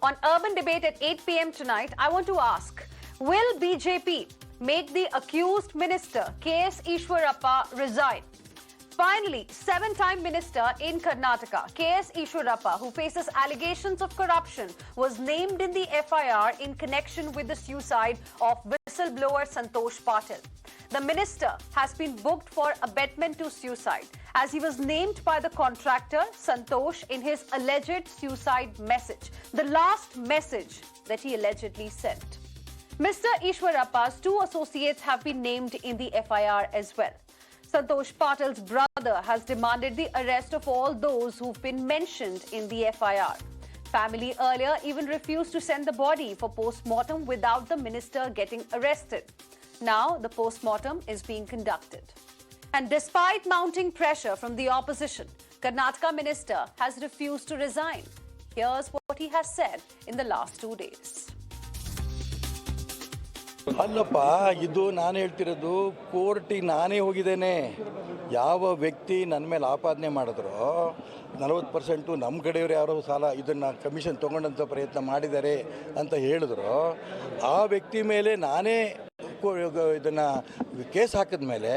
On Urban Debate at 8 p.m. tonight, I want to ask, will BJP make the accused minister, KS Eshwarappa, resign? Finally, seven-time minister in Karnataka, KS Eshwarappa, who faces allegations of corruption, was named in the FIR in connection with the suicide of whistleblower Santosh Patil. The minister has been booked for abetment to suicide, as he was named by the contractor Santosh in his alleged suicide message, the last message that he allegedly sent. Mr. Eshwarappa's two associates have been named in the FIR as well. Santosh Patil's brother has demanded the arrest of all those who've been mentioned in the FIR. Family earlier even refused to send the body for post-mortem without the minister getting arrested. Now the post-mortem is being conducted. And despite mounting pressure from the opposition, Karnataka minister has refused to resign. Here's what he has said in the last 2 days. ಅಲ್ಲಪ್ಪ ಇದು ನಾನು ಹೇಳ್ತಿರೋದು ಕೋರ್ಟಿಗೆ ನಾನೇ ಹೋಗಿದ್ದೇನೆ. ಯಾವ ವ್ಯಕ್ತಿ ನನ್ನ ಮೇಲೆ ಆಪಾದನೆ ಮಾಡಿದ್ರು 40% ನಮ್ಮ ಕಡೆಯವರು ಯಾರೋ ಸಾಲ ಇದನ್ನು ಕಮಿಷನ್ ತೊಗೊಂಡಂಥ ಪ್ರಯತ್ನ ಮಾಡಿದ್ದಾರೆ ಅಂತ ಹೇಳಿದ್ರು, ಆ ವ್ಯಕ್ತಿ ಮೇಲೆ ನಾನೇ ಇದನ್ನು ಕೇಸ್ ಹಾಕಿದ್ಮೇಲೆ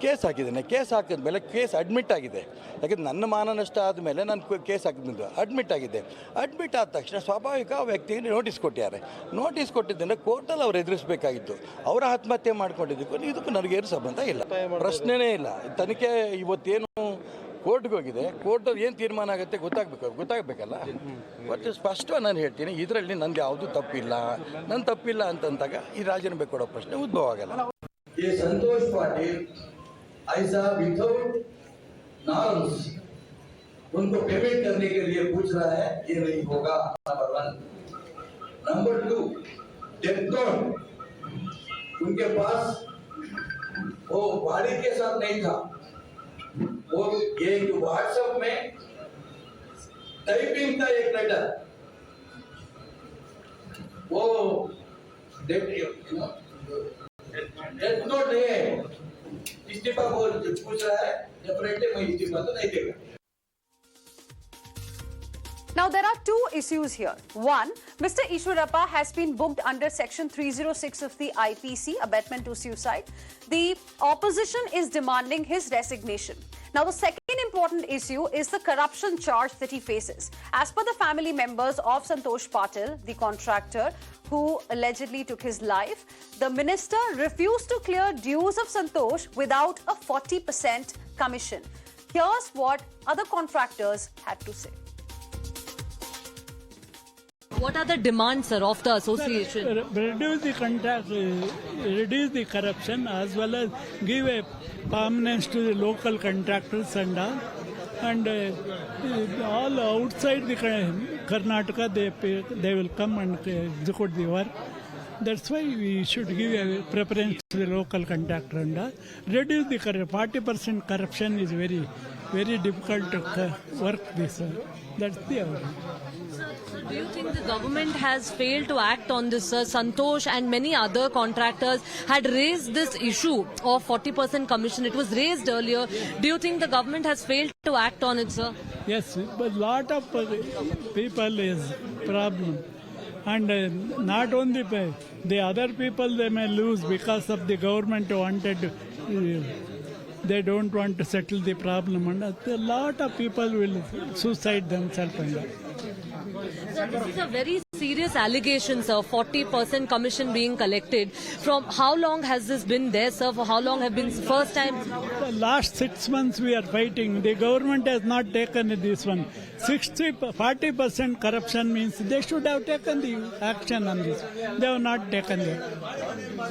ಕೇಸ್ ಹಾಕಿದ್ಮೇಲೆ ಕೇಸ್ ಅಡ್ಮಿಟ್ ಆಗಿದೆ. ಯಾಕೆಂದರೆ ನನ್ನ ಮಾನ ನಷ್ಟ ಆದಮೇಲೆ ನಾನು ಕೇಸ್ ಹಾಕಿದ್ದು ಅಡ್ಮಿಟ್ ಆಗಿದೆ. ಅಡ್ಮಿಟ್ ಆದ ತಕ್ಷಣ ಸ್ವಾಭಾವಿಕ ಆ ವ್ಯಕ್ತಿಗೆ ನೋಟಿಸ್ ಕೊಟ್ಟಿದ್ದಾರೆ. ನೋಟಿಸ್ ಕೊಟ್ಟಿದ್ದನ್ನು ಕೋರ್ಟಲ್ಲಿ ಅವ್ರು ಎದುರಿಸಬೇಕಾಗಿತ್ತು. ಅವರ ಆತ್ಮಹತ್ಯೆ ಮಾಡ್ಕೊಂಡಿದ್ದಕ್ಕೂ ಇದಕ್ಕೂ ನನಗೇನು ಸಂಬಂಧ ಇಲ್ಲ, ಪ್ರಶ್ನೆನೇ ಇಲ್ಲ. ತನಿಖೆ ಇವತ್ತೇನು ಕೋರ್ಟ್ಗೆ ಹೋಗಿದೆ, ಕೋರ್ಟಲ್ಲಿ ಏನು ತೀರ್ಮಾನ ಆಗುತ್ತೆ ಗೊತ್ತಾಗಬೇಕಲ್ಲ. ಬಟ್ ಸ್ಪಷ್ಟವಾಗಿ ನಾನು ಹೇಳ್ತೀನಿ, ಇದರಲ್ಲಿ ನನಗೆ ಯಾವುದೂ ತಪ್ಪಿಲ್ಲ ಅಂತಂದಾಗ ಈ ರಾಜೀನಾಮೆ ಕೊಡೋ ಪ್ರಶ್ನೆ ಉದ್ಭವ ಆಗಲ್ಲ. ये संतोष पाटिल ऐसा विदाउट नॉर्म्स उनको पेमेंट करने के लिए पूछ रहा है, ये नहीं होगा. नंबर 1. नंबर 2, डेथ नोट उनके पास वो बॉडी के साथ नहीं था, वो एक व्हाट्सएप में टाइपिंग था एक लेटर, वो डेथ नोट नहीं है. इस्तीफा पूछ रहा है, डेफिनेटली मैं इस्तीफा तो नहीं देगा. Now, there are two issues here. One, Mr. Eshwarappa has been booked under Section 306 of the IPC, Abetment to Suicide. The opposition is demanding his resignation. Now, the second important issue is the corruption charge that he faces. As per the family members of Santosh Patil, the contractor who allegedly took his life, the minister refused to clear dues of Santosh without a 40% commission. Here's what other contractors had to say. What are the demands, sir, of the association? Reduce the contract, reduce the corruption, as well as give a permanence to the local contractors and all outside the Karnataka they will come and execute the work. That's why we should give a preference to the local contractor and reduce the 40% corruption is very, very difficult to work this. That's the outcome. So do you think the government has failed to act on this, sir? Santosh and many other contractors had raised this issue of 40% commission. It was raised earlier. Do you think the government has failed to act on it, sir? Yes, but lot of people is problem. And not only the other people, they may lose because of the government wanted, they don't want to settle the problem, and a lot of people will suicide themselves. Sir, this is a very serious allegation, sir. 40% commission being collected. From how long has this been there, sir? For how long have been first time? The last 6 months we are fighting. The government has not taken this one. 40% corruption means they should have taken the action on this. They have not taken it.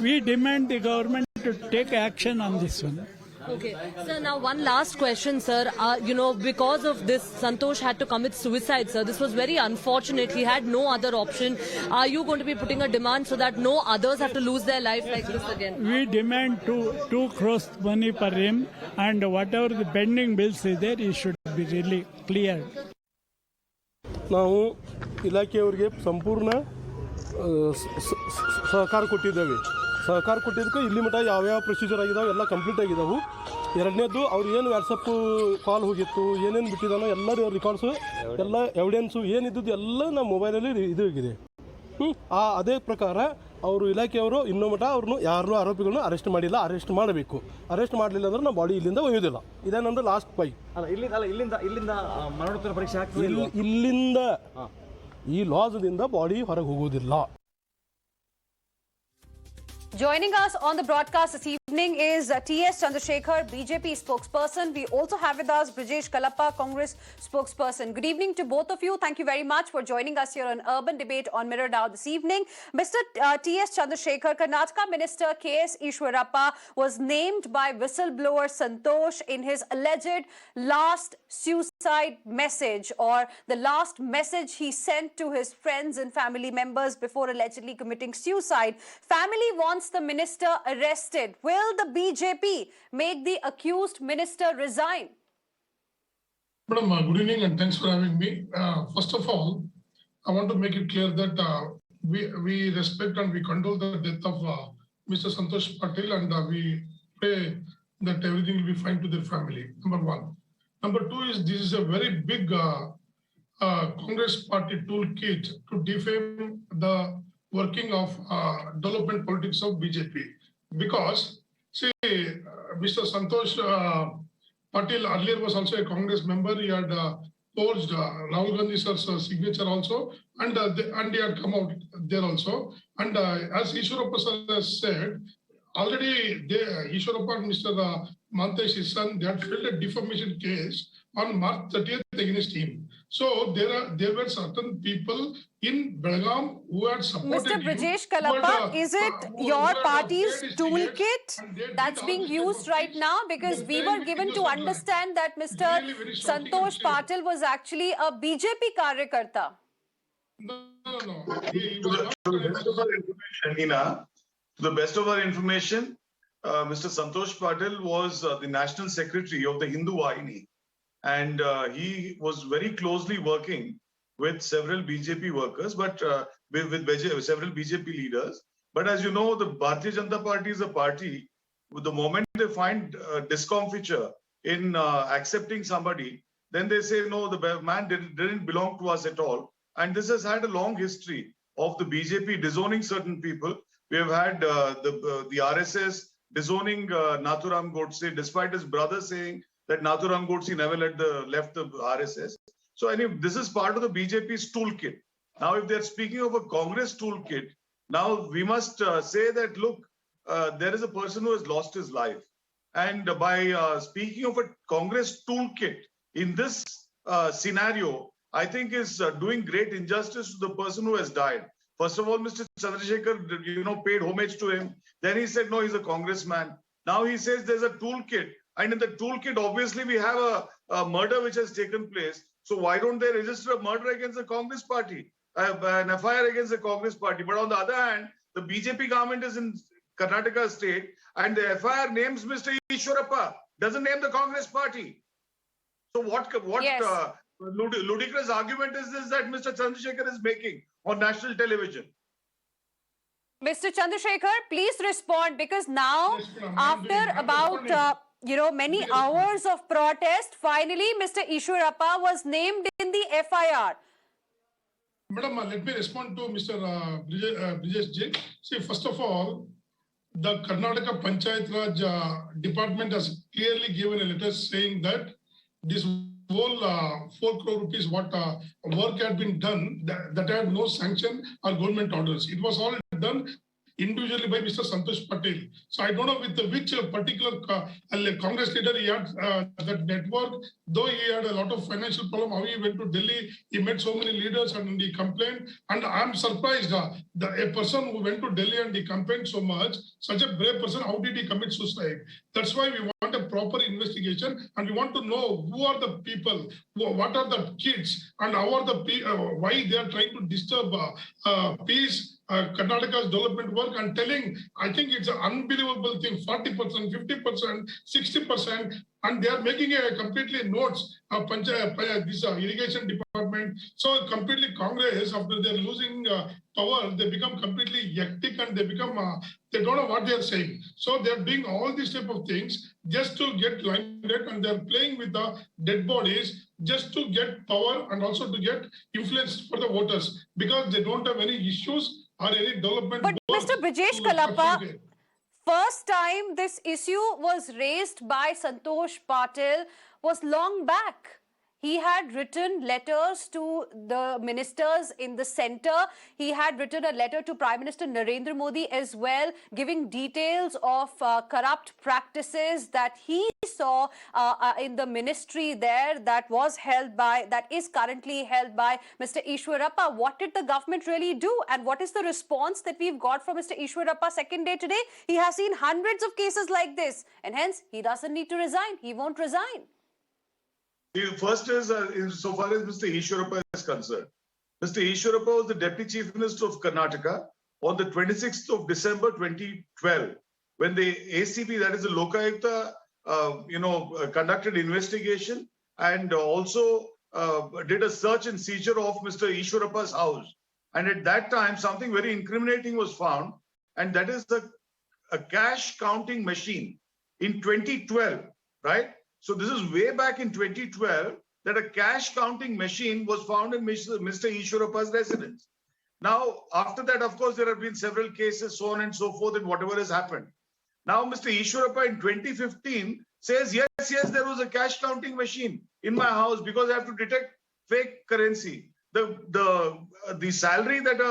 We demand the government to take action on this one. Okay. Sir, now one last question, sir. Because of this, Santosh had to commit suicide, sir. This was very unfortunate. He had no other option. Are you going to be putting a demand so that no others have to lose their life like this again? We demand 2 crores money per him, and whatever the pending bills is there, it should be really cleared. ನಾವು ಇಲಾಖೆಯವರಿಗೆ ಸಂಪೂರ್ಣ ಸಹಕಾರ ಕೊಟ್ಟಿದ್ದೇವೆ. ಸಹಕಾರ ಕೊಟ್ಟಿದ್ದಕ್ಕೆ ಇಲ್ಲಿ ಮಟ್ಟ ಯಾವ್ಯಾವ procedure ಆಗಿದಾವೆ ಎಲ್ಲ ಕಂಪ್ಲೀಟ್ ಆಗಿದಾವೆ. ಎರಡನೇದು ಅವ್ರು ಏನು ವಾಟ್ಸಪ್ಪು ಕಾಲ್ ಹೋಗಿತ್ತು ಏನೇನು ಬಿಟ್ಟಿದ್ದಾನೋ ಎಲ್ಲ ರೆಕಾರ್ಡ್ಸು ಎಲ್ಲ ಎವಿಡೆನ್ಸು ಏನಿದ್ದು ಎಲ್ಲ ನಮ್ಮ ಮೊಬೈಲಲ್ಲಿ ಇದು ಆಗಿದೆ. ಅದೇ ಪ್ರಕಾರ ಅವರು ಇಲಾಖೆಯವರು ಇನ್ನೂ ಮಟ್ಟ ಅವ್ರನ್ನು ಯಾರನ್ನೂ ಆರೋಪಿಗಳನ್ನ ಅರೆಸ್ಟ್ ಮಾಡಿಲ್ಲ. ಅರೆಸ್ಟ್ ಮಾಡಬೇಕು. ಅರೆಸ್ಟ್ ಮಾಡಲಿಲ್ಲ ಅಂದ್ರೆ ನಾವು ಬಾಡಿ ಇಲ್ಲಿಂದ ಒಯ್ಯೋದಿಲ್ಲ. ಇದೇ ನಂದು ಲಾಸ್ಟ್ ಫೈ. ಇಲ್ಲಿಂದ ಮರಣೋತ್ತರ ಪರೀಕ್ಷೆ ಆಗ್ತದೆ. ಇಲ್ಲಿಂದ ಈ ಲಾಸ್ದಿಂದ ಬಾಡಿ ಹೊರಗೆ ಹೋಗೋದಿಲ್ಲ. Joining us on the broadcast this evening is TS Chandrashekhar, BJP spokesperson. We also have with us Brijesh, Kalappa, Congress spokesperson. Good evening to both of you. Thank you very much for joining us here on Urban Debate on Mirror Now this evening. Mr. TS Chandrashekhar, Karnataka Minister KS Eshwarappa was named by whistleblower Santosh in his alleged last suicide message, or the last message he sent to his friends and family members before allegedly committing suicide. Family wants the minister arrested. Will the BJP make the accused minister resign? Madam, good evening and thanks for having me. First of all, I want to make it clear that we respect and we condole the death of Mr. Santosh Patil, and we pray that everything will be fine to their family. Number one. Number two is this is a very big Congress party toolkit to defame the working of development politics of BJP. Because, see, Mr. Santosh Patil earlier was also a Congress member. He had forged Rahul Gandhi sir's signature also, and he had come out there also. And as Eshwarappa sir has said, already Eshwarappa and Mr. Mantesh, his son, they had filed a defamation case on March 30th against him. So there were certain people in Belgaum who had supported Mr. Brijesh Kalappa, is it your party's toolkit that's being used right now? Because we were given to understand that Mr. Santosh Patil was actually a BJP karyakarta. No. To the best of our information, Heena, to the best of our information, Mr. Santosh Patil was the national secretary of the Hindu Vahini. And he was very closely working with several BJP workers, but with several BJP leaders. But as you know, the Bharatiya Janata Party is a party. The moment they find discomfiture in accepting somebody, then they say, no, the man didn't belong to us at all. And this has had a long history of the BJP disowning certain people. We have had the RSS disowning Nathuram Godse, despite his brother saying that Nathuram Godse never left the RSS. So anyway, this is part of the BJP's toolkit. Now, if they're speaking of a Congress toolkit, now we must say that, look, there is a person who has lost his life. And by speaking of a Congress toolkit in this scenario, I think is doing great injustice to the person who has died. First of all, Mr. Chandrashekhar, paid homage to him. Then he said, no, he's a congressman. Now he says there's a toolkit. And in the toolkit, obviously, we have a murder which has taken place. So why don't they register a murder against the Congress party, an FIR against the Congress party? But on the other hand, the BJP government is in Karnataka state, and the FIR names Mr. Eshwarappa, doesn't name the Congress party. So what yes. Ludicrous argument is this that Mr. Chandrashekhar is making on national television? Mr. Chandrashekhar, please respond, because now, after about many hours of protest, finally Mr. Eshwarappa was named in the FIR. Madam, let me respond to Mr. Brijesh Ji. See, first of all, the Karnataka Panchayat Raj department has clearly given a letter saying that this whole 4 crore rupees what work had been done, that had no sanction or government orders. It was all done individually by Mr. Santosh Patil. So I don't know with which particular Congress leader he had that network, though he had a lot of financial problem, how he went to Delhi, he met so many leaders and he complained. And I'm surprised, a person who went to Delhi and he complained so much, such a brave person, how did he commit suicide? That's why we want a proper investigation, and we want to know who are the people, what are the kids, and how are the why they are trying to disturb peace, Karnataka's development work, and telling, I think it's an unbelievable thing, 40%, 50%, 60%, and they are making a completely notes of this irrigation department department. So completely Congress, after they're losing power, they become completely hectic and they become, they don't know what they are saying. So they're doing all these type of things just to get limelight, and they're playing with the dead bodies just to get power and also to get influence for the voters, because they don't have any issues or any development. But Mr. Brijesh Kalappa, first time this issue was raised by Santosh Patil was long back. He had written letters to the ministers in the centre. He had written a letter to Prime Minister Narendra Modi as well, giving details of corrupt practices that he saw in the ministry there that is currently held by Mr. Eshwarappa. What did the government really do? And what is the response that we've got from Mr. Eshwarappa second day today? He has seen hundreds of cases like this, and hence he doesn't need to resign. He won't resign. The first is, insofar as Mr. Eshwarappa is concerned, Mr. Eshwarappa was the Deputy Chief Minister of Karnataka on the 26th of December 2012, when the ACP, that is the Lokayukta, conducted investigation and also did a search and seizure of Mr. Eshwarappa's house. And at that time, something very incriminating was found, and that is a cash counting machine in 2012, right? So this is way back in 2012 that a cash counting machine was found in Mr. Eshwarappa's residence. Now, after that, of course, there have been several cases, so on and so forth, and whatever has happened. Now, Mr. Eshwarappa in 2015 says, yes, there was a cash counting machine in my house because I have to detect fake currency. The salary that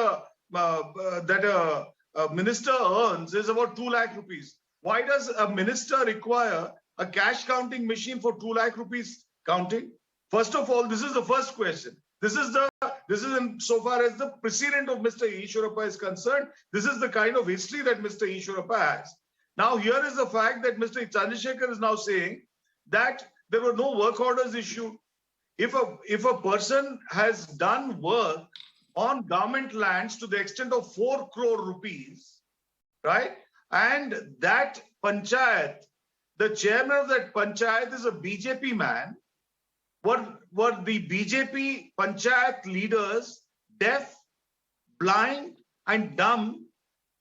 a minister earns is about 2 lakh rupees. Why does a minister require a cash counting machine for 2 lakh rupees counting? First of all, this is the first question. This is in so far as the precedent of Mr. Eshwarappa is concerned. This is the kind of history that Mr. Eshwarappa has. Now, here is the fact that Mr. Chandrashekhar is now saying that there were no work orders issued. If a person has done work on government lands to the extent of 4 crore rupees, right? And that panchayat, the chairman of that panchayat is a BJP man. Were the BJP panchayat leaders deaf, blind, and dumb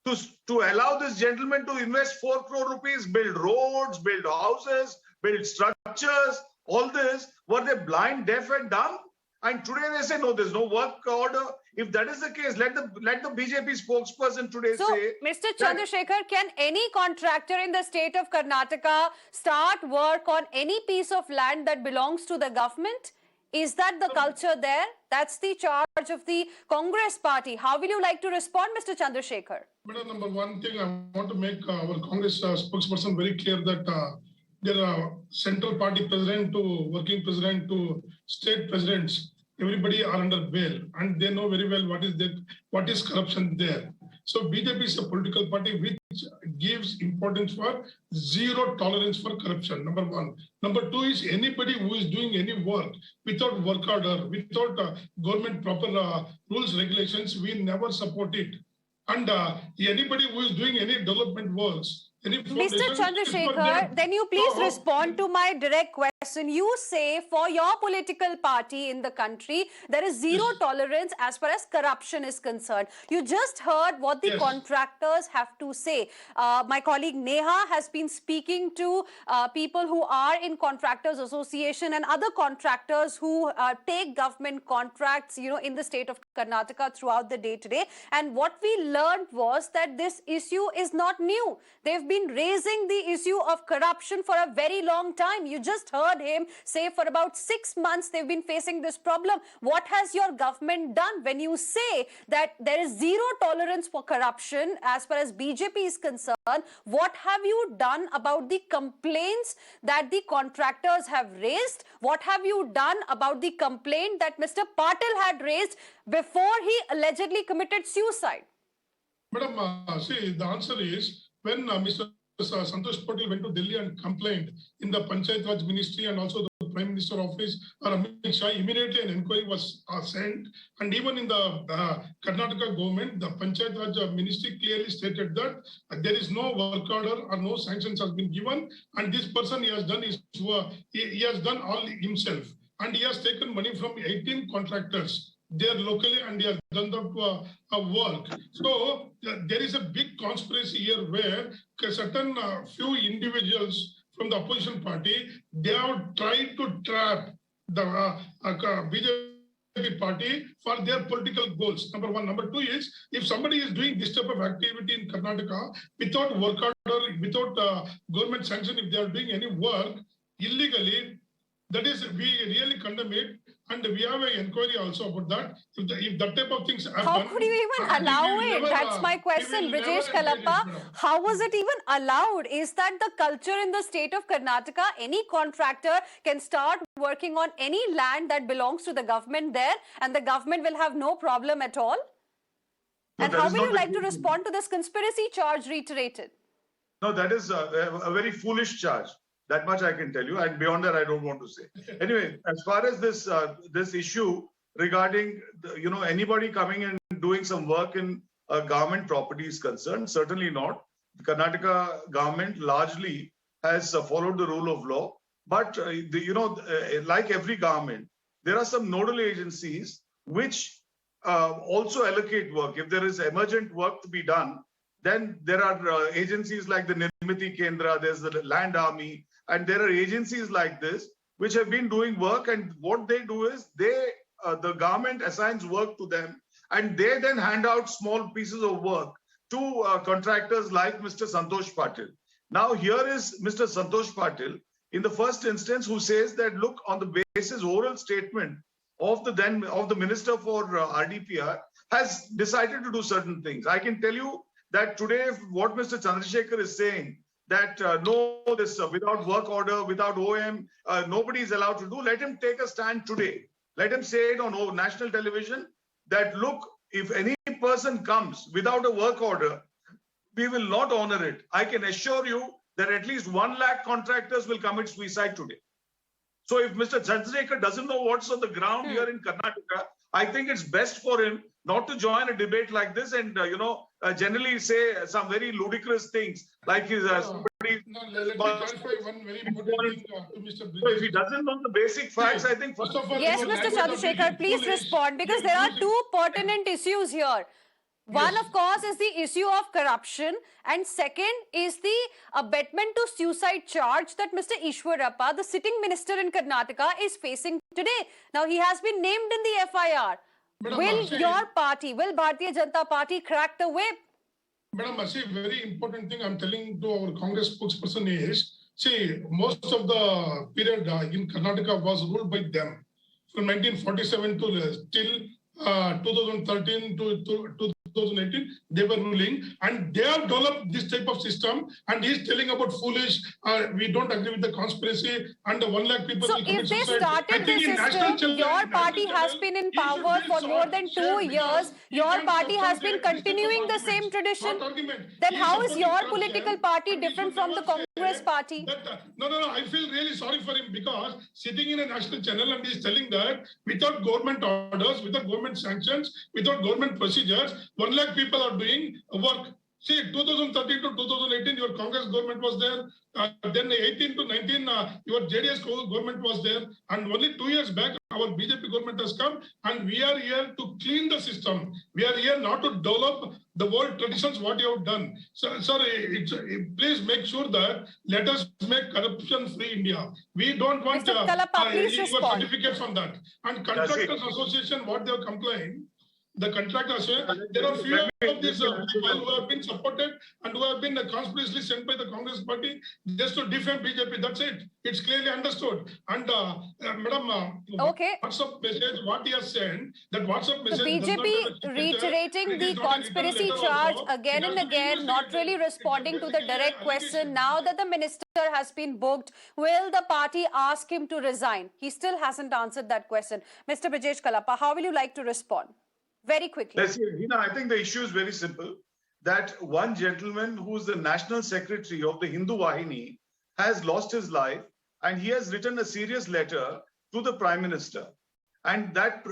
to allow this gentleman to invest 4 crore rupees, build roads, build houses, build structures, all this? Were they blind, deaf, and dumb? And today they say, no, there's no work order. If that is the case, let the BJP spokesperson today say... So, Mr. Chandrashekhar, can any contractor in the state of Karnataka start work on any piece of land that belongs to the government? Is that the culture there? That's the charge of the Congress party. How will you like to respond, Mr. Chandrashekhar? Madam, number one thing, I want to make our Congress spokesperson very clear that there are central party president to working president to state presidents. Everybody are under bail, and they know very well what is corruption there. So BJP is a political party which gives importance for zero tolerance for corruption, number one. Number two is anybody who is doing any work without work order, without government proper rules, regulations, we never support it. And anybody who is doing any development works, Mr. Chandrashekhar, then you please respond to my direct question. You say for your political party in the country, there is zero tolerance as far as corruption is concerned. You just heard what the contractors have to say. My colleague Neha has been speaking to people who are in Contractors Association and other contractors who take government contracts, in the state of Karnataka throughout the day today. And what we learned was that this issue is not new. They've been raising the issue of corruption for a very long time. You just heard him say for about 6 months they've been facing this problem. What has your government done when you say that there is zero tolerance for corruption as far as BJP is concerned? What have you done about the complaints that the contractors have raised? What have you done about the complaint that Mr. Patil had raised before he allegedly committed suicide? Madam, see, the answer is when Mr. Santosh Patil went to Delhi and complained in the Panchayat Raj Ministry and also the Prime Minister Office or Amit Shah, immediately an inquiry was sent. And even in the Karnataka government, the Panchayat Raj Ministry clearly stated that there is no work order or no sanctions has been given, and this person he has done all himself. and he has taken money from 18 contractors there locally, and he has done that work. So there is a big conspiracy here where a certain few individuals from the opposition party, they have tried to trap the BJP party for their political goals. Number one. Number two is, if somebody is doing this type of activity in Karnataka without work order, without government sanction, if they are doing any work illegally, that is, we really condemn it, and we have an inquiry also about that. If that type of things happen, how could you even allow it? That's my question, Brijesh Kalappa. How was it even allowed? Is that the culture in the state of Karnataka? Any contractor can start working on any land that belongs to the government there, and the government will have no problem at all? No, and how will you like to respond to this conspiracy charge reiterated? No, that is a very foolish charge. That much I can tell you, and beyond that, I don't want to say. Anyway, as far as this this issue regarding anybody coming and doing some work in government property is concerned, certainly not. The Karnataka government largely has followed the rule of law, but like every government, there are some nodal agencies which also allocate work. If there is emergent work to be done, then there are agencies like the Nirmiti Kendra, there's the Land Army, and there are agencies like this which have been doing work, and what they do is the government assigns work to them, and they then hand out small pieces of work to contractors like Mr. Santosh Patil. Now here is Mr. Santosh Patil in the first instance who says that, look, on the basis oral statement of the Minister for RDPR has decided to do certain things. I can tell you that today what Mr. Chandrashekhar is saying, that no, this without work order, without OM, nobody is allowed to do. Let him take a stand today. Let him say it on national television that, look, if any person comes without a work order, we will not honor it. I can assure you that at least 1 lakh contractors will commit suicide today. So if Mr. Chandrasekhar doesn't know what's on the ground here in Karnataka, I think it's best for him not to join a debate like this and, generally say some very ludicrous things like his somebody. No, let me clarify one very important thing to Mr. Brijesh. So if he doesn't know the basic facts, I think first of all, yes, Mr. Chandrasekhar, please respond, because there are two pertinent issues here. One, of course, is the issue of corruption, and second is the abetment to suicide charge that Mr. Eshwarappa, the sitting minister in Karnataka, is facing today. Now, he has been named in the FIR. Will your party, will Bharatiya Janata Party crack the whip? Madam, see, very important thing I'm telling to our Congress spokesperson is, see, most of the period in Karnataka was ruled by them. From 1947 to till 2013 to 2018, they were ruling, and they have developed this type of system, and he's telling about foolish, we don't agree with the conspiracy, and 1 lakh people. So if they started this system, your party has been in power for more than 2 years, your party has been continuing the same tradition, then how is your political party different from the Congress party? No, I feel really sorry for him, because sitting in a national channel and he's telling that without government orders, without government sanctions, without government procedures, 1 lakh people are doing work. See, 2013 to 2018, your Congress government was there. Then 18 to 19, your JDS government was there. And only 2 years back, our BJP government has come, and we are here to clean the system. We are here not to develop the world traditions, what you have done. So, sir, please make sure that let us make corruption-free India. We don't want your certificates on that. And Contractors Association, what they have complained, the contractors, there are few of these people who have been supported and who have been conspicuously sent by the Congress party just to defame BJP. That's it. It's clearly understood. And Madam, WhatsApp message, what he has sent, that WhatsApp message. The BJP reiterating the conspiracy charge again and again, not really responding to the direct question. Now that the minister has been booked, will the party ask him to resign? He still hasn't answered that question. Mr. Brijesh Kalappa, how will you like to respond? Very quickly. Let's see, Heena, I think the issue is very simple. That one gentleman who is the national secretary of the Hindu Wahini has lost his life, and he has written a serious letter to the Prime Minister. And that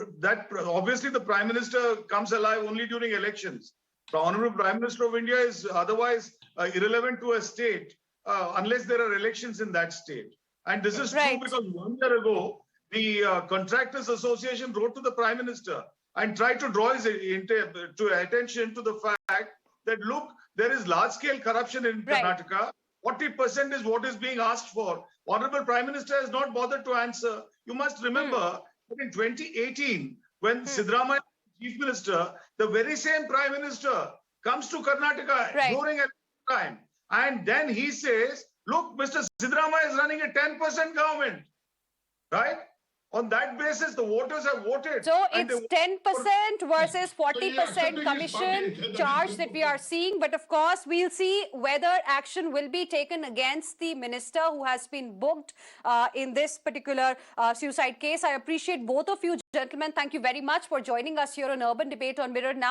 obviously the Prime Minister comes alive only during elections. The Honorable Prime Minister of India is otherwise irrelevant to a state unless there are elections in that state. And this is true because 1 year ago, the Contractors Association wrote to the Prime Minister and tried to draw his attention to the fact that, look, there is large-scale corruption in Karnataka. 40% is what is being asked for. Honorable Prime Minister has not bothered to answer. You must remember that in 2018, when Siddaramaiah was Chief Minister, the very same Prime Minister comes to Karnataka during a time. And then he says, look, Mr. Siddaramaiah is running a 10% government. Right? On that basis, the voters have voted. So it's 10% versus 40% commission charge that we are seeing. But of course, we'll see whether action will be taken against the minister who has been booked in this particular suicide case. I appreciate both of you, gentlemen. Thank you very much for joining us here on Urban Debate on Mirror Now.